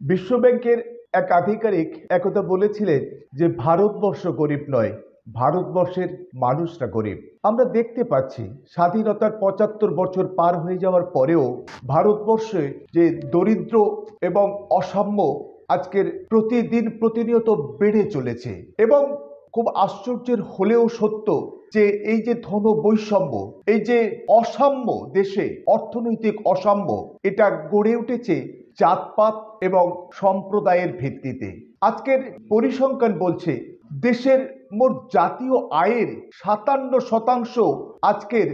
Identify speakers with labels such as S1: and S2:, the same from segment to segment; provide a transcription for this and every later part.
S1: বিশ্বব্যাংকের এক আধিকারিক একথা বলেছিলেন যে ভারতবর্ষ গরিব নয়, ভারতবর্ষের মানুষরা গরিব। আমরা দেখতে পাচ্ছি স্বাধীনতার ৭৫ বছর পার হয়ে যাওয়ার পরেও ভারতবর্ষে যে দরিদ্র এবং অসাম্য আজকের প্রতিদিন প্রতিনিয়ত বেড়ে চলেছে। এবং খুব আশ্চর্যের হলেও সত্য যে এই যে ধন বৈষম্য, এই যে অসাম্য, দেশে অর্থনৈতিক অসাম্য, এটা গড়ে উঠেছে জাতপাত এবং সম্প্রদায়ের ভিত্তিতে। আজকের পরিসংখ্যান বলছে দেশের মোট জাতীয় আয়ের ৫৭% আজকের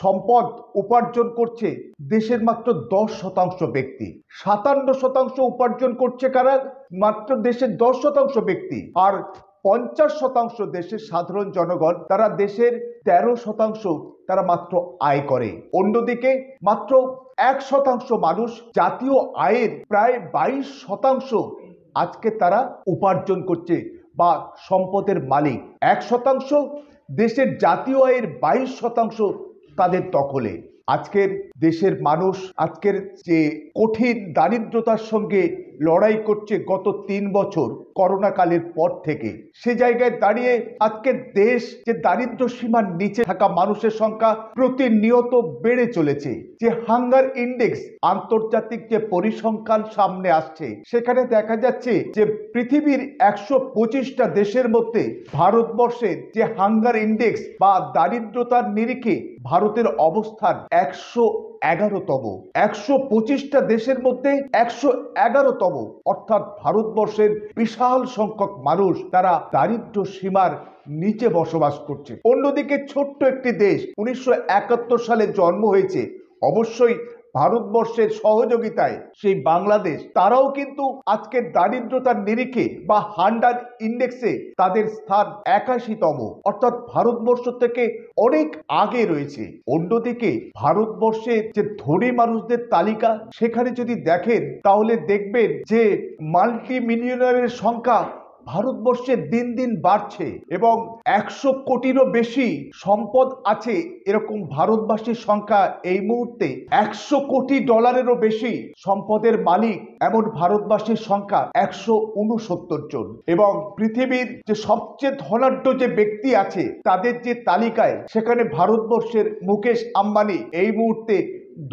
S1: সম্পদ উপার্জন করছে দেশের মাত্র ১০% ব্যক্তি। ৫৭% উপার্জন করছে কারা? মাত্র দেশের ১০% ব্যক্তি। আর ৫০% দেশের সাধারণ জনগণ, তারা দেশের ১৩% তারা মাত্র আয় করে। অন্যদিকে মাত্র ১% মানুষ জাতীয় আয়ের প্রায় ২২% আজকে তারা উপার্জন করছে বা সম্পদের মালিক। ১% দেশের জাতীয় আয়ের ২২% তাদের দখলে। আজকের দেশের মানুষ আজকের যে কঠিন দারিদ্রতার সঙ্গে লড়াই করছে গত ৩ বছর করোনা কালের পর থেকে, সে জায়গায় দাঁড়িয়ে আজকের দেশ যে দারিদ্র সীমার নিচে থাকা মানুষের সংখ্যা প্রতিনিয়ত বেড়ে চলেছে। যে হাঙ্গার ইন্ডেক্স, আন্তর্জাতিক যে পরিসংখ্যান সামনে আসছে, সেখানে দেখা যাচ্ছে যে পৃথিবীর ১২৫টা দেশের মধ্যে ভারতবর্ষের যে হাঙ্গার ইন্ডেক্স বা দারিদ্রতার নিরিখে ভারতের অবস্থান ১১১তম। ১২৫টা দেশের মধ্যে ১১১তম। অর্থাৎ ভারতবর্ষের বিশাল সংখ্যক মানুষ তারা দারিদ্র সীমার নিচে বসবাস করছে। অন্যদিকে ছোট্ট একটি দেশ, ১৯৭১ সালে জন্ম হয়েছে অবশ্যই ভারতবর্ষের সহযোগিতায়, সেই বাংলাদেশ, তারাও কিন্তু আজকের দারিদ্রতার নিরিখে বা হান্ডার ইন্ডেক্সে তাদের স্থান ৮১তম। অর্থাৎ ভারতবর্ষ থেকে অনেক আগে রয়েছে। অন্যদিকে ভারতবর্ষের যে ধনী মানুষদের তালিকা, সেখানে যদি দেখেন তাহলে দেখবেন যে মাল্টি মিলিয়নারের সংখ্যা ভারতবর্ষে দিন দিন বাড়ছে এবং ১০০ কোটিরও বেশি সম্পদ আছে এরকম ভারতবাসীর সংখ্যা এই মুহূর্তে ১০০ কোটি ডলারেরও বেশি সম্পদের মালিক এমন ভারতবাসীর সংখ্যা ১৬৯ জন। এবং পৃথিবীর যে সবচেয়ে ধনাঢ্য যে ব্যক্তি আছে তাদের যে তালিকায়, সেখানে ভারতবর্ষের মুকেশ আম্বানি এই মুহূর্তে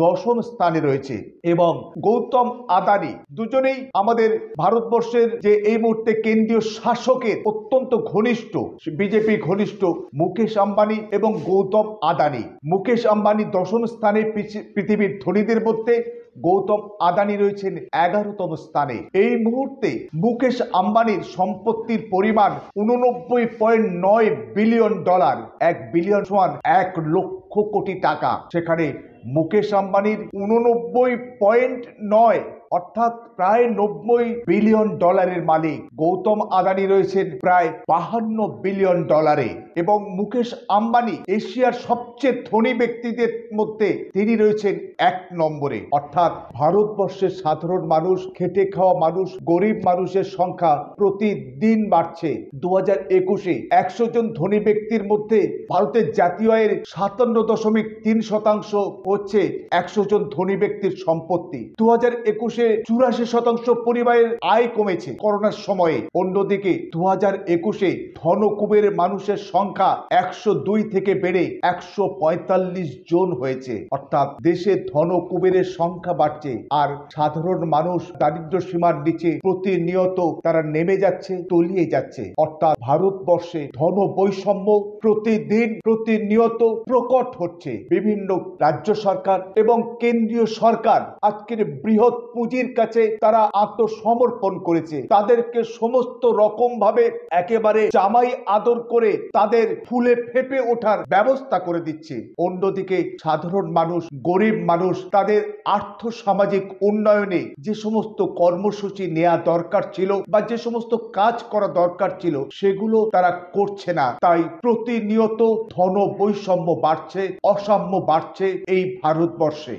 S1: ১০ম স্থানে রয়েছে এবং গৌতম আদানি, দুজনেই আমাদের ভারতবর্ষের যে এই মুহূর্তে কেন্দ্রীয় শাসকের অত্যন্ত ঘনিষ্ঠ, বিজেপি ঘনিষ্ঠ মুকেশ আম্বানি এবং গৌতম আদানি। মুকেশ আম্বানি ১০ম স্থানে পৃথিবীর ধনীদের মধ্যে, গৌতম আদানি রয়েছেন ১১তম স্থানে। এই মুহূর্তে মুকেশ আম্বানির সম্পত্তির পরিমাণ ৮৯.৯ বিলিয়ন ডলার। ১ বিলিয়ন সমান ১,০০,০০০ কোটি টাকা। সেখানে মুকেশ আম্বানির ৮৯.৯ অর্থাৎ প্রায় ৯০ বিলিয়ন ডলারের মালিক। গৌতম আদানি রয়েছেন প্রায় ৫২ বিলিয়ন ডলারে। এবং মুকেশ আম্বানি এশিয়ার সবচেয়ে ধনী ব্যক্তিদের মধ্যে তিনি রয়েছেন ১ নম্বরে। অর্থাৎ ভারতবর্ষের সাধারণ মানুষ, খেটে খাওয়া মানুষ, গরিব মানুষের সংখ্যা প্রতিদিন বাড়ছে। ২০২১-এ ১০০ জন ধনী ব্যক্তির মধ্যে ভারতের জাতীয় আয়ের ৫৭.৩% হচ্ছে ১০০ জন ধনী ব্যক্তির সম্পত্তি। ২০২১-এ ৮৪% পরিবারের আয় কমেছে করোনার সময়ে। অন্যদিকে ২০২১-এ ধনকুবের মানুষের সংখ্যা ১০২ থেকে বেড়ে ১৪৫ জন হয়েছে। অর্থাৎ দেশে ধনকুবেরের সংখ্যা বাড়ছে আর সাধারণ মানুষ দারিদ্র সীমার নিচে প্রতিনিয়ত তারা নেমে যাচ্ছে, তলিয়ে যাচ্ছে। অর্থাৎ ভারতবর্ষে ধন বৈষম্য প্রতিদিন প্রতিনিয়ত প্রকট হচ্ছে। বিভিন্ন রাজ্য সরকার এবং কেন্দ্রীয় সরকার আজকের বৃহৎ পুঁজির কাছে তারা আত্মসমর্পণ করেছে। তাদেরকে সমস্ত রকম ভাবে একেবারে জামাই আদর করে তাদের ফুলে ফেপে ওঠার ব্যবস্থা করে দিচ্ছে। অন্যদিকে সাধারণ মানুষ, গরিব মানুষ, তাদের আর্থ সামাজিক উন্নয়নে যে সমস্ত কর্মসূচি নেওয়া দরকার ছিল বা যে সমস্ত কাজ করা দরকার ছিল, সেগুলো তারা করছে না। তাই প্রতিনিয়ত ধন বৈষম্য বাড়ছে, অসাম্য বাড়ছে এই ভারতবর্ষে।